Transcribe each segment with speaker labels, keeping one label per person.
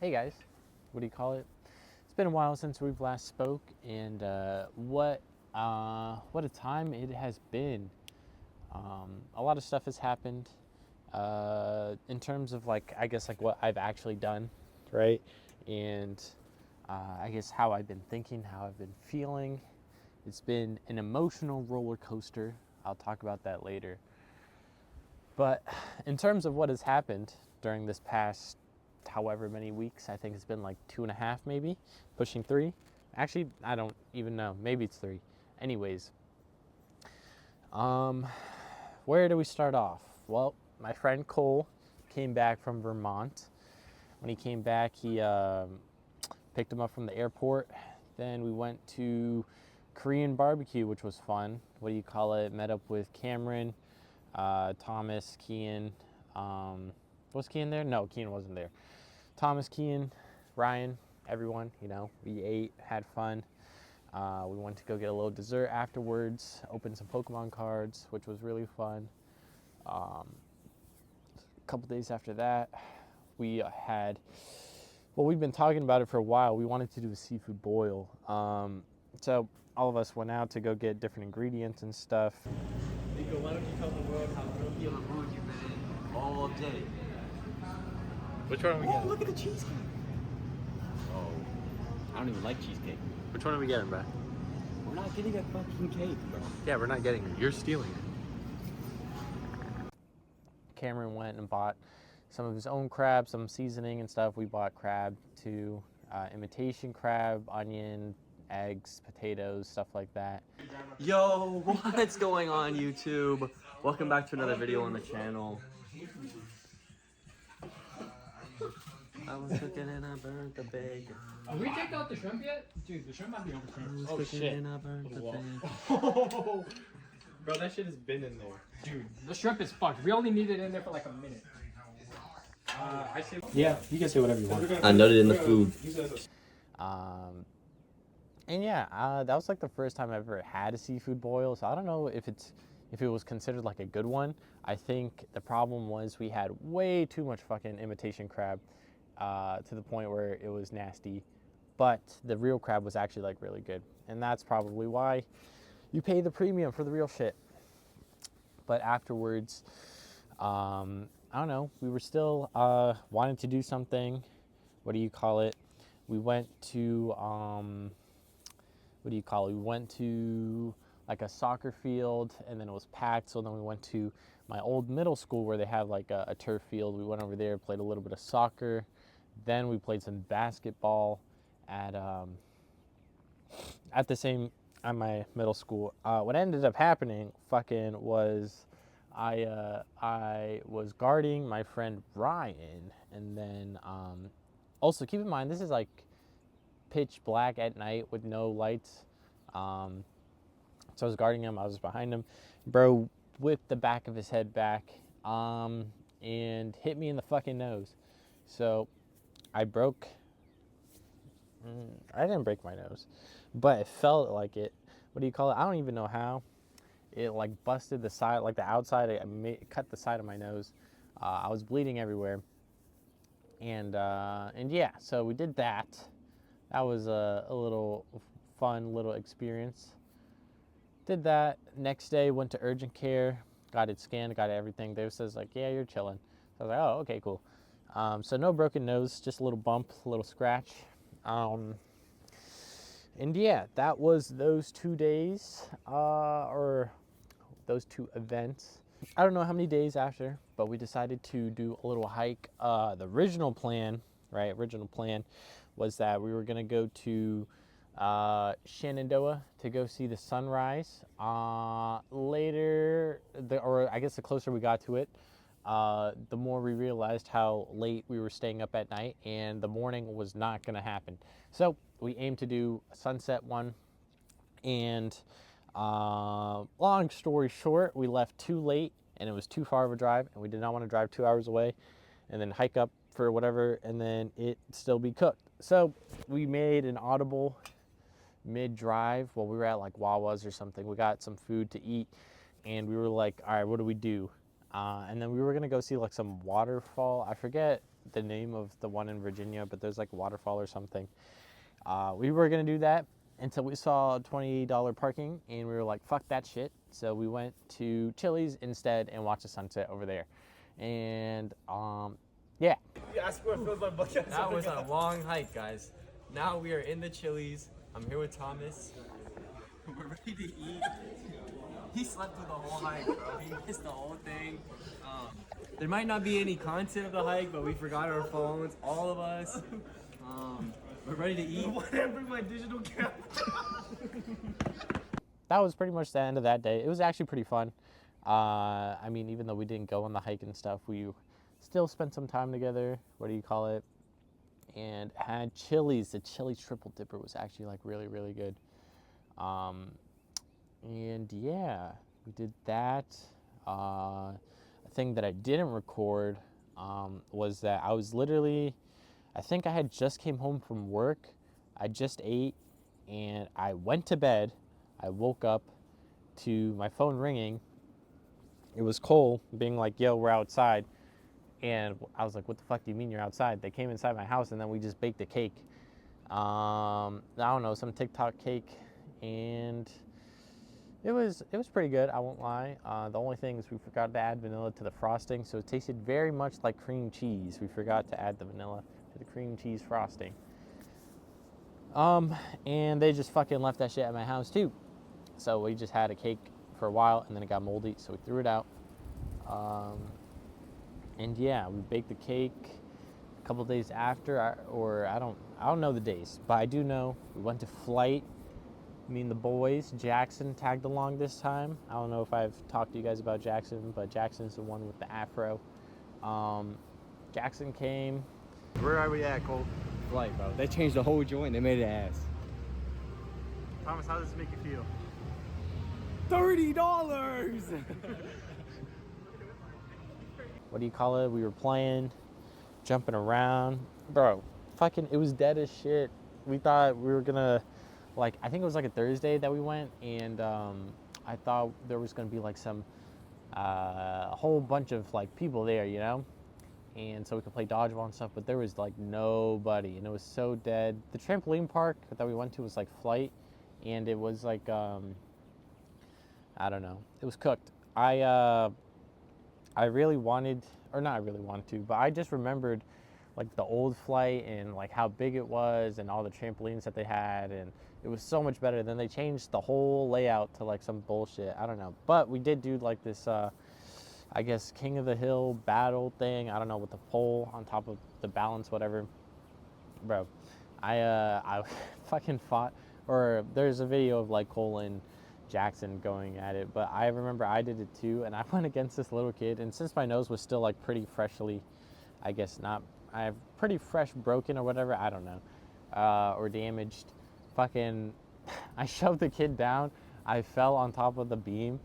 Speaker 1: Hey guys, what do you call it? It's been a while since we've last spoke, and what a time it has been. A lot of stuff has happened in terms of I guess what I've actually done, right? And I guess how I've been thinking, how I've been feeling. It's been an emotional roller coaster. I'll talk about that later. But in terms of what has happened during this past however many weeks, I think it's been like 2.5 maybe, pushing 3. Actually, I don't even know. Maybe it's 3. Anyways, um, where do we start off? Well, my friend Cole came back from Vermont. When he came back, he picked him up from the airport. Then we went to Korean barbecue, which was fun. What do you call it? Met up with Cameron, Thomas, Kian. Was Kian there? No, Kian wasn't there. Thomas, Kian, Ryan, everyone. We ate, had fun. We went to go get a little dessert afterwards. Opened some Pokemon cards, which was really fun. A couple days after that, we had. Well, we've been talking about it for a while. We wanted to do a seafood boil. So all of us went out to go get different ingredients and stuff.
Speaker 2: Nico, why don't you tell the world how grumpy of a mood you've been in all day?
Speaker 1: Which one are we
Speaker 2: Oh,
Speaker 1: getting?
Speaker 2: look at the cheesecake. Oh, I don't even like cheesecake.
Speaker 1: Which one are we getting, bro?
Speaker 2: We're not getting a fucking cake, bro.
Speaker 1: Yeah, we're not getting it. You're stealing it. Cameron went and bought some of his own crab, some seasoning and stuff. We bought crab too, imitation crab, onion, eggs, potatoes, stuff like that.
Speaker 2: Yo, what's going on, YouTube? Welcome back to another video on the channel. I was cooking and I burnt the bacon.
Speaker 3: Have we checked out the shrimp yet? Dude, the shrimp might be overturned.
Speaker 1: Oh shit.
Speaker 2: And I burnt the bacon.
Speaker 3: Oh,
Speaker 1: Bro, that shit has been in there.
Speaker 3: dude, the shrimp is fucked. We only need it in there for like a minute.
Speaker 1: I say.
Speaker 3: Yeah, you can say whatever you want.
Speaker 2: I nutted in the food.
Speaker 1: And yeah, that was like the first time I ever had a seafood boil. So I don't know if it was considered like a good one. I think the problem was we had way too much fucking imitation crab, to the point where it was nasty. But the real crab was actually like really good, and that's probably why you pay the premium for the real shit. But afterwards, I don't know. We were still wanting to do something. What do you call it? We went to what do you call it? We went to like a soccer field, and then it was packed. So then we went to my old middle school where they have like a turf field. We went over there, played a little bit of soccer. Then we played some basketball at at the same at my middle school. What ended up happening was I was guarding my friend Ryan, and then also keep in mind this is like pitch black at night with no lights. So I was guarding him. I was behind him. Bro whipped the back of his head back and hit me in the fucking nose. So I didn't break my nose, but it felt like it. What do you call it? I don't even know how. It like busted the side, like the outside. It cut the side of my nose. I was bleeding everywhere. And yeah, so we did that. That was a little fun little experience. Did that. Next day, went to urgent care, got it scanned, got everything. They says like, yeah, you're chilling. So I was like, oh, okay, cool. So no broken nose, just a little bump, a little scratch. And yeah, that was those 2 days, or those 2 events. I don't know how many days after, but we decided to do a little hike. The original plan was that we were gonna go to Shenandoah to go see the sunrise. Later, or I guess the closer we got to it, the more we realized how late we were staying up at night, and the morning was not gonna happen. So we aimed to do a sunset one, and long story short, we left too late, and it was too far of a drive, and we did not want to drive 2 hours away and then hike up for whatever and then it still be cooked. So we made an audible mid-drive. Well, we were at like Wawa's or something. We got some food to eat, and we were like, all right, what do we do? And then we were gonna go see like some waterfall. I forget the name of the one in Virginia, but there's like a waterfall or something. We were gonna do that until we saw $20 parking, and we were like, fuck that shit. So we went to Chili's instead and watched the sunset over there. And yeah.
Speaker 2: That was a long hike, guys. Now we are in the Chili's. I'm here with Thomas. We're ready to eat. He slept through the whole hike, bro. He missed the whole thing. There might not be any content of the hike, but we forgot our phones, all of us. We're ready to eat. Whatever, my digital camera.
Speaker 1: That was pretty much the end of that day. It was actually pretty fun. I mean, even though we didn't go on the hike and stuff, we still spent some time together. What do you call it? And had Chili's. The chili triple dipper was actually like really, really good. And yeah, we did that. A thing that I didn't record was that I was literally, I think I had just came home from work. I just ate and I went to bed. I woke up to my phone ringing. It was Cole being like, yo, we're outside. And I was like, what the fuck do you mean you're outside? They came inside my house and then we just baked a cake. I don't know, some TikTok cake. And it was pretty good, I won't lie. The only thing is we forgot to add vanilla to the frosting. So it tasted very much like cream cheese. We forgot to add the vanilla to the cream cheese frosting. And they just fucking left that shit at my house too. So we just had a cake for a while and then it got moldy, so we threw it out. And yeah, we baked the cake a couple days after, I don't know the days, but I do know we went to Flight. Me and the boys. Jackson tagged along this time. I don't know if I've talked to you guys about Jackson, but Jackson's the one with the afro. Jackson came.
Speaker 2: Where are we at, Cole?
Speaker 4: Flight, bro. They changed the whole joint. They made it ass.
Speaker 2: Thomas, how does this make you feel?
Speaker 4: $30.
Speaker 1: What do you call it? We were playing, jumping around. Bro, fucking, it was dead as shit. We thought we were gonna, like, I think it was like a Thursday that we went, and I thought there was gonna be like some, a whole bunch of like people there, you know? And so we could play dodgeball and stuff, but there was like nobody, and it was so dead. The trampoline park that we went to was like Flight, and it was like, I don't know, it was cooked. I really wanted, or not I really wanted to, but I just remembered like the old Flight and like how big it was and all the trampolines that they had, and it was so much better. Then they changed the whole layout to like some bullshit, I don't know. But we did do like this, I guess, King of the Hill battle thing, I don't know, with the pole on top of the balance, whatever. Bro, I fucking fought, or there's a video of like Cole and Jackson going at it, but I remember I did it too, and I went against this little kid, and since my nose was still like pretty freshly, I guess not, I have pretty fresh broken or whatever, I don't know, or damaged, fucking, I shoved the kid down, I fell on top of the beam,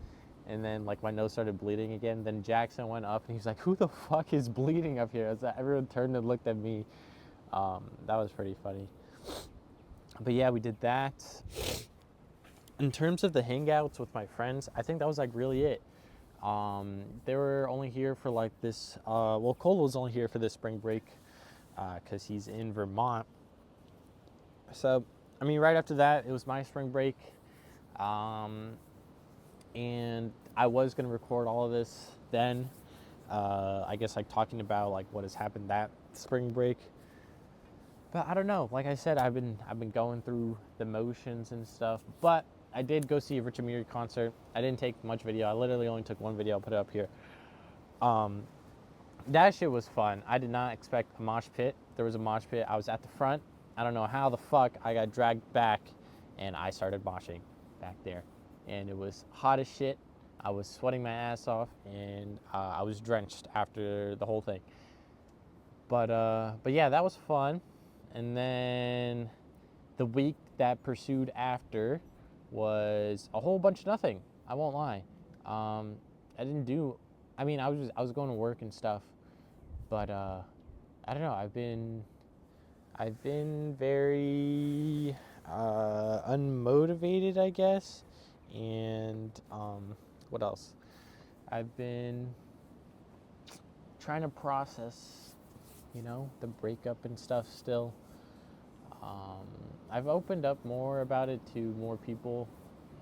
Speaker 1: and then like my nose started bleeding again. Then Jackson went up and he was like, who the fuck is bleeding up here? As everyone turned and looked at me. That was pretty funny. But yeah, we did that. In terms of the hangouts with my friends, I think that was like really it. They were only here for like this, well, Cole was only here for this spring break because he's in Vermont. So, I mean, right after that, it was my spring break. And I was going to record all of this then. I guess like talking about like what has happened that spring break. But I don't know. Like I said, I've been going through the motions and stuff. But I did go see a Richard Mille concert. I didn't take much video. I literally only took one video. I'll put it up here. That shit was fun. I did not expect a mosh pit. There was a mosh pit. I was at the front. I don't know how the fuck I got dragged back, and I started moshing back there. And it was hot as shit. I was sweating my ass off, and I was drenched after the whole thing. But yeah, that was fun. And then the week that pursued after was a whole bunch of nothing. I won't lie. I didn't do. I mean, I was going to work and stuff, but I don't know. I've been very unmotivated, I guess. And what else? I've been trying to process, the breakup and stuff still. I've opened up more about it to more people.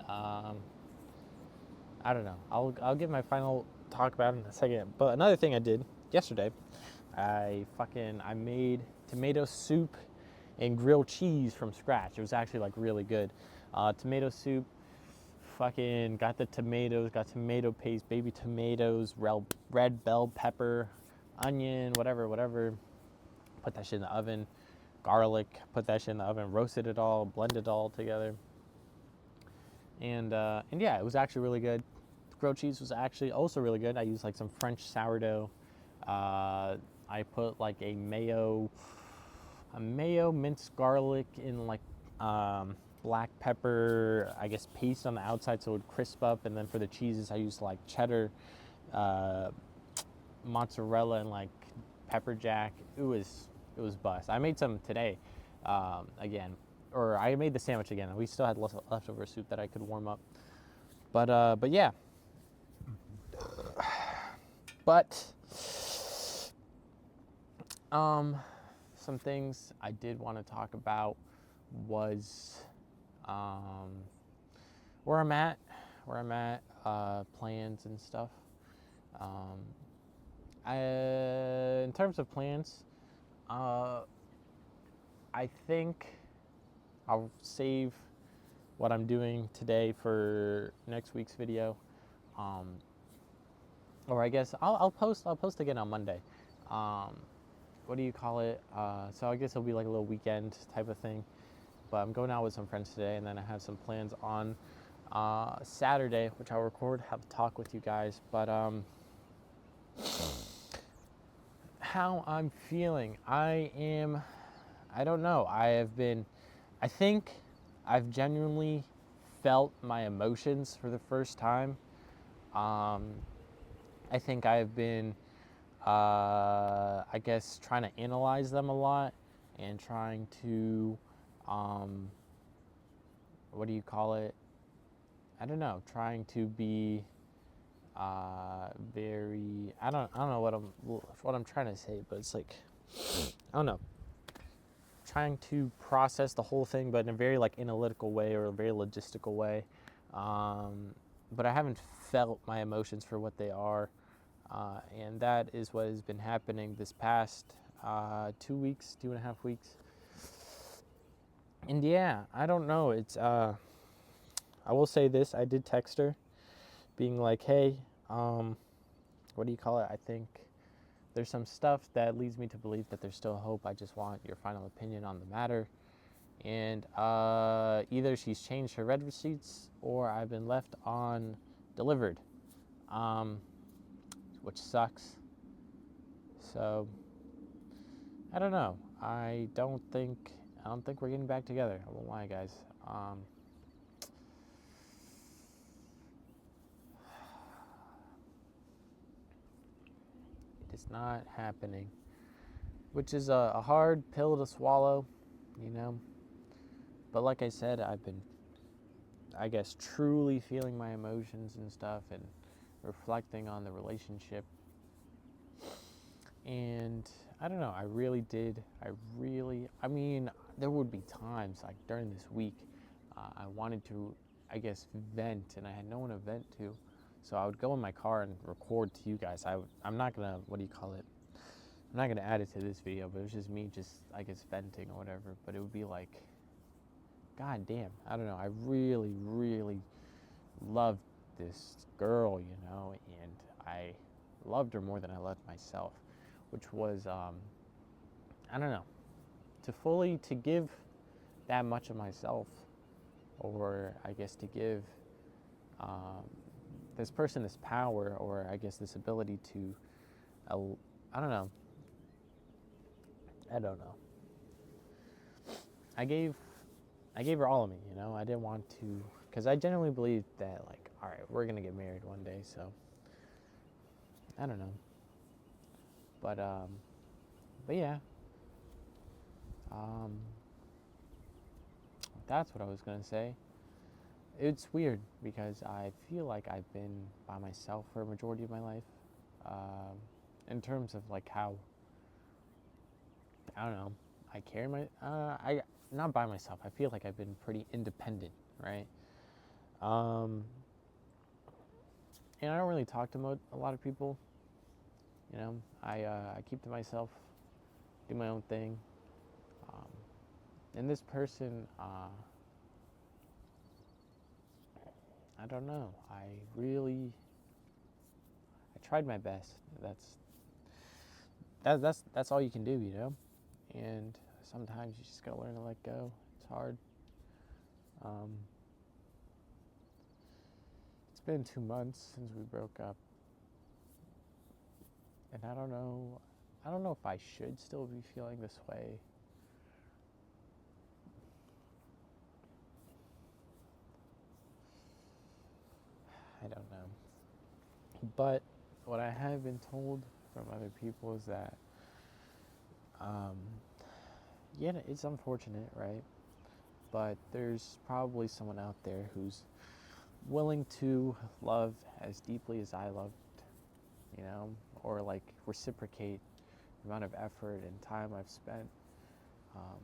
Speaker 1: I don't know. I'll give my final talk about it in a second. But another thing I did yesterday, I made tomato soup and grilled cheese from scratch. It was actually like really good. Tomato soup, fucking got the tomatoes, got tomato paste, baby tomatoes, red bell pepper, onion, whatever. Put that shit in the oven. Garlic, put that shit in the oven, roasted it all, blended it all together. And yeah, it was actually really good. Grilled cheese was actually also really good. I used like some French sourdough. I put like a mayo minced garlic in like black pepper, I guess, paste on the outside so it would crisp up. And then for the cheeses, I used like cheddar, mozzarella, and like pepper jack. It was bust. I made some today, again, or I made the sandwich again. We still had leftover soup that I could warm up. But yeah. But some things I did want to talk about was where I'm at, plans and stuff. In terms of plans, I think I'll save what I'm doing today for next week's video. Or I guess I'll post again on Monday. What do you call it? So I guess it'll be like a little weekend type of thing. But I'm going out with some friends today, and then I have some plans on Saturday, which I'll record, have a talk with you guys. But how I'm feeling, I don't know. I think I've genuinely felt my emotions for the first time. I think I've been, I guess, trying to analyze them a lot and trying to, what do you call it? I don't know, trying to be very, I don't know what I'm trying to say, but it's like, I don't know, trying to process the whole thing, but in a very like analytical way or a very logistical way. But I haven't felt my emotions for what they are. And that is what has been happening this past 2.5 weeks. And yeah, I don't know. It's, I will say this. I did text her being like, hey, what do you call it? I think there's some stuff that leads me to believe that there's still hope. I just want your final opinion on the matter. And either she's changed her red receipts or I've been left on delivered, which sucks. So I don't know. I don't think we're getting back together. I won't lie, guys. It is not happening, which is a hard pill to swallow, But like I said, I've been, I guess, truly feeling my emotions and stuff and reflecting on the relationship. And I don't know, I mean, there would be times like during this week, I wanted to, I guess, vent, and I had no one to vent to. So I would go in my car and record to you guys. I'm not gonna, what do you call it? I'm not gonna add it to this video, but it was just me I guess, venting or whatever. But it would be like, God damn, I don't know. I really, really loved this girl, and I loved her more than I loved myself, which was, I don't know, to give that much of myself, or I guess to give this person this power, or I guess this ability to, I don't know. I gave her all of me, I didn't want to, because I genuinely believed that, like, all right, we're going to get married one day, so, I don't know. But yeah. That's what I was going to say. It's weird, because I feel like I've been by myself for a majority of my life. in terms of like how, I don't know, I carry I not by myself. I feel like I've been pretty independent, right? Um, and I don't really talk to a lot of people. You know, I keep to myself, do my own thing. Um, and this person, I don't know. I tried my best. That's all you can do, you know. And sometimes you just gotta learn to let go. It's hard. Um, it's been 2 months since we broke up, and I don't know. I don't know if I should still be feeling this way. I don't know. But what I have been told from other people is that, um, yeah, it's unfortunate, right? But there's probably someone out there who's willing to love as deeply as I loved, you know, or like reciprocate the amount of effort and time I've spent. Um,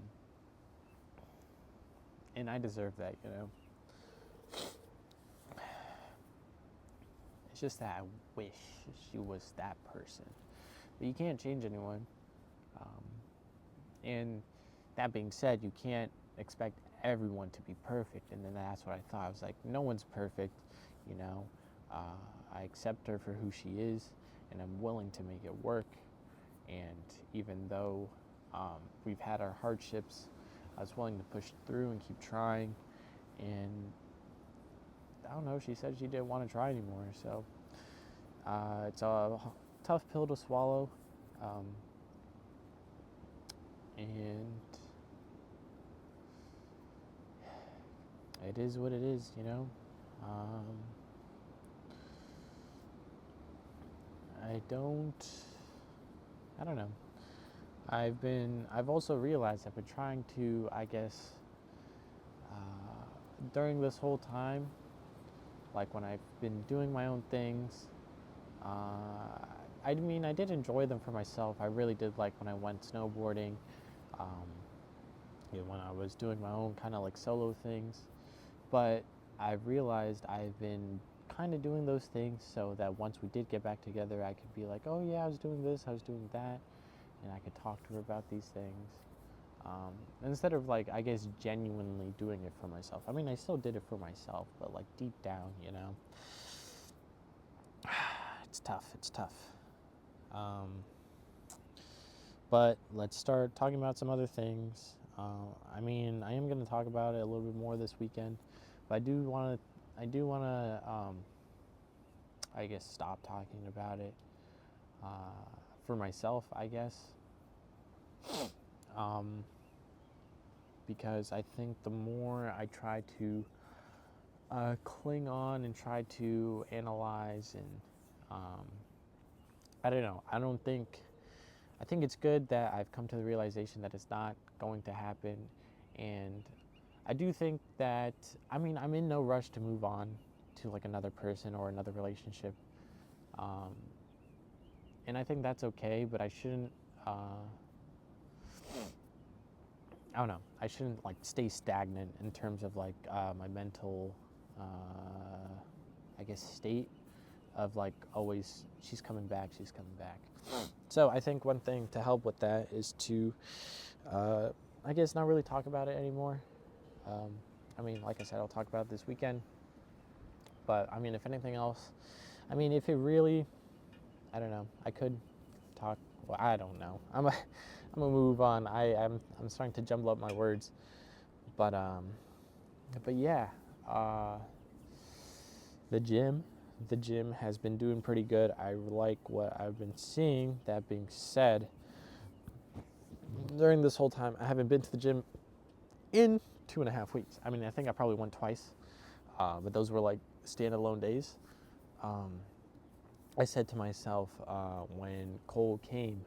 Speaker 1: and I deserve that, you know. It's just that I wish she was that person. But you can't change anyone. And that being said, you can't expect everyone to be perfect. And then that's what I thought. I was like, no one's perfect, you know. I accept her for who she is, and I'm willing to make it work. And even though we've had our hardships, I was willing to push through and keep trying. And I don't know, she said she didn't want to try anymore. So it's a tough pill to swallow. And it is what it is, you know. I don't know. I've also realized I've been trying to, I guess, during this whole time, like when I've been doing my own things, I mean, I did enjoy them for myself. I really did, like when I went snowboarding, um, when I was doing my own kind of like solo things. But I've realized I've been kind of doing those things so that once we did get back together, I could be like, oh yeah, I was doing this, I was doing that, and I could talk to her about these things. Instead of like, I guess, genuinely doing it for myself. I mean, I still did it for myself, but like deep down, you know, it's tough. It's tough. But let's start talking about some other things. I mean, I am going to talk about it a little bit more this weekend, but I do want to, I guess, stop talking about it for myself, I guess. Because I think the more I try to cling on and try to analyze and I don't know. I think it's good that I've come to the realization that it's not going to happen. And I do think that, I mean, I'm in no rush to move on to like another person or another relationship. And I think that's okay, but I shouldn't, I don't know, I shouldn't like stay stagnant in terms of like my mental, I guess, state of like always, she's coming back. So I think one thing to help with that is to, I guess, not really talk about it anymore. I mean, like I said, I'll talk about it this weekend. But I mean, if anything else, I mean, if it really, I don't know, I could talk. Well, I don't know. I'm gonna move on. I'm starting to jumble up my words, but yeah, the gym has been doing pretty good. I like what I've been seeing. That being said, during this whole time, I haven't been to the gym in 2.5 weeks. I mean, I think I probably went twice, but those were like standalone days. I said to myself when Cole came,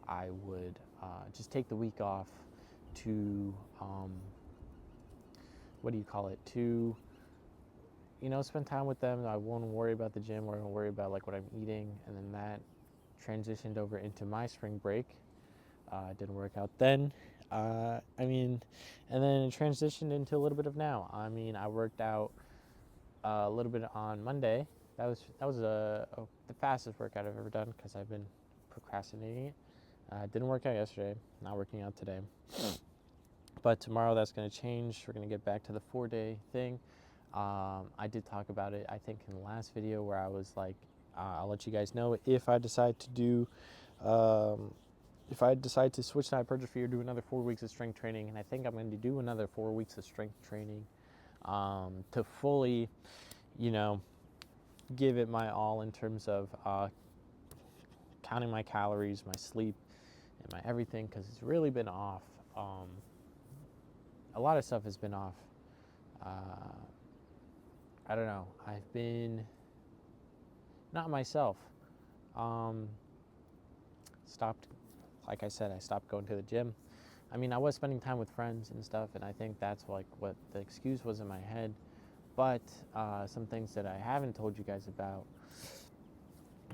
Speaker 1: I would just take the week off to, what do you call it, to, you know, spend time with them. I won't worry about the gym or I won't worry about like what I'm eating, and then that transitioned over into my spring break. Didn't work out then. And then it transitioned into a little bit of now. I mean, I worked out a little bit on Monday. That was the fastest workout I've ever done because I've been procrastinating it. Didn't work out yesterday. Not working out today. But tomorrow that's going to change. We're going to get back to the 4-day thing. I did talk about it, I think, in the last video where I was like, I'll let you guys know if I decide to do, if I decide to switch to hypertrophy or do another 4 weeks of strength training. And I think I'm going to do another 4 weeks of strength training to fully, give it my all in terms of counting my calories, my sleep, and my everything, because it's really been off. A lot of stuff has been off. I don't know. I've been not myself. Stopped, like I said, I stopped going to the gym. I mean, I was spending time with friends and stuff, and I think that's like what the excuse was in my head. But some things that I haven't told you guys about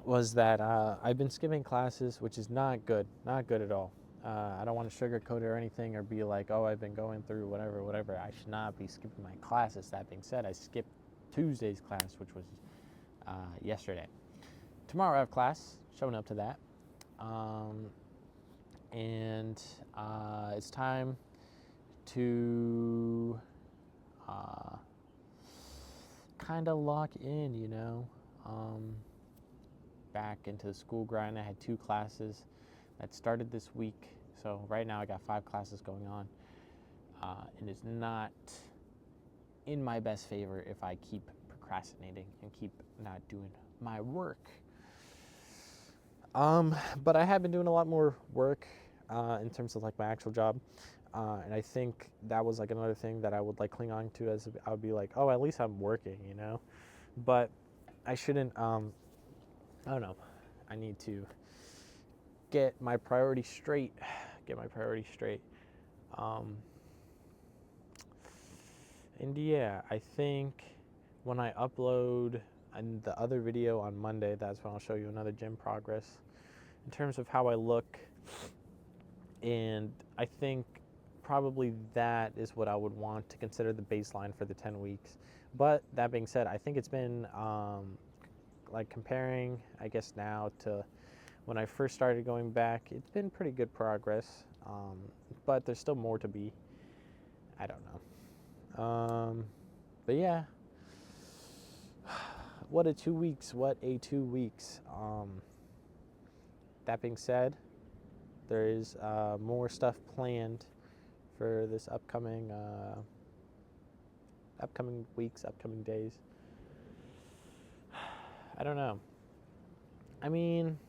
Speaker 1: was that I've been skipping classes, which is not good at all. I don't want to sugarcoat it or anything or be like, oh, I've been going through whatever. I should not be skipping my classes. That being said, I skipped Tuesday's class, which was yesterday. Tomorrow I have class, showing up to that. And it's time to kind of lock in, back into the school grind. I had 2 classes that started this week. So right now I got 5 classes going on. And it's not in my best favor if I keep procrastinating and keep not doing my work. But I have been doing a lot more work in terms of like my actual job. And I think that was like another thing that I would like cling on to, as I would be like, oh, at least I'm working, But I shouldn't, I don't know. I need to get my priorities straight. And yeah, I think when I upload the other video on Monday, that's when I'll show you another gym progress in terms of how I look. And I think probably that is what I would want to consider the baseline for the 10 weeks. But that being said, I think it's been like comparing, I guess, now to when I first started going back, it's been pretty good progress. But there's still more to be. I don't know. But yeah, what a 2 weeks. That being said, there is more stuff planned for this upcoming weeks, upcoming days. I don't know. I mean,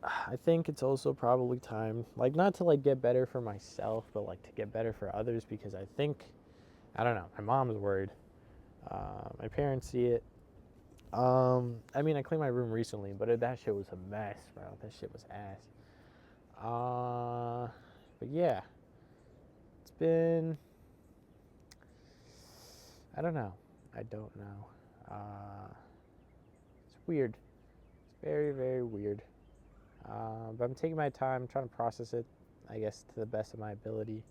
Speaker 1: I think it's also probably time, like, not to like get better for myself, but like to get better for others, because I think, I don't know, my mom's worried. My parents see it. I mean, I cleaned my room recently, but that shit was a mess, bro. That shit was ass. But yeah, it's been, I don't know. It's weird. It's very, very weird. But I'm taking my time, trying to process it, I guess, to the best of my ability.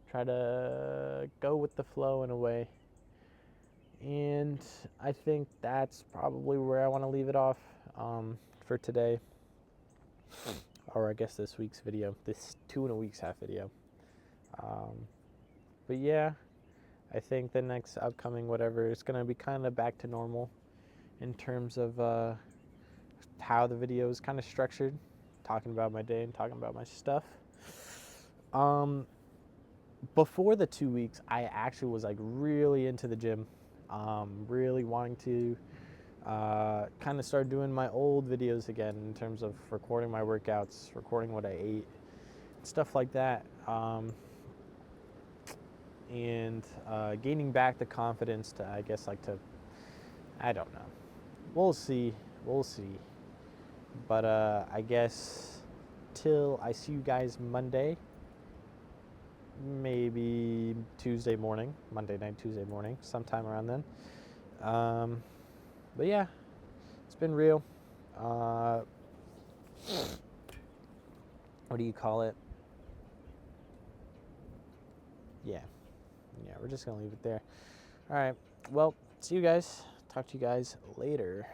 Speaker 1: Try to go with the flow in a way. And I think that's probably where I want to leave it off for today. Or I guess this week's video, this 2 weeks half video. But yeah, I think the next upcoming whatever is going to be kind of back to normal in terms of how the video is kind of structured, talking about my day and talking about my stuff. Before the 2 weeks, I actually was like really into the gym, really wanting to kind of start doing my old videos again in terms of recording my workouts, recording what I ate, stuff like that, and gaining back the confidence to, I guess, like to, I don't know, we'll see, but I guess till I see you guys Monday, maybe Monday night, Tuesday morning, sometime around then. But yeah, it's been real. what do you call it? Yeah. Yeah, we're just going to leave it there. All right. Well, see you guys. Talk to you guys later.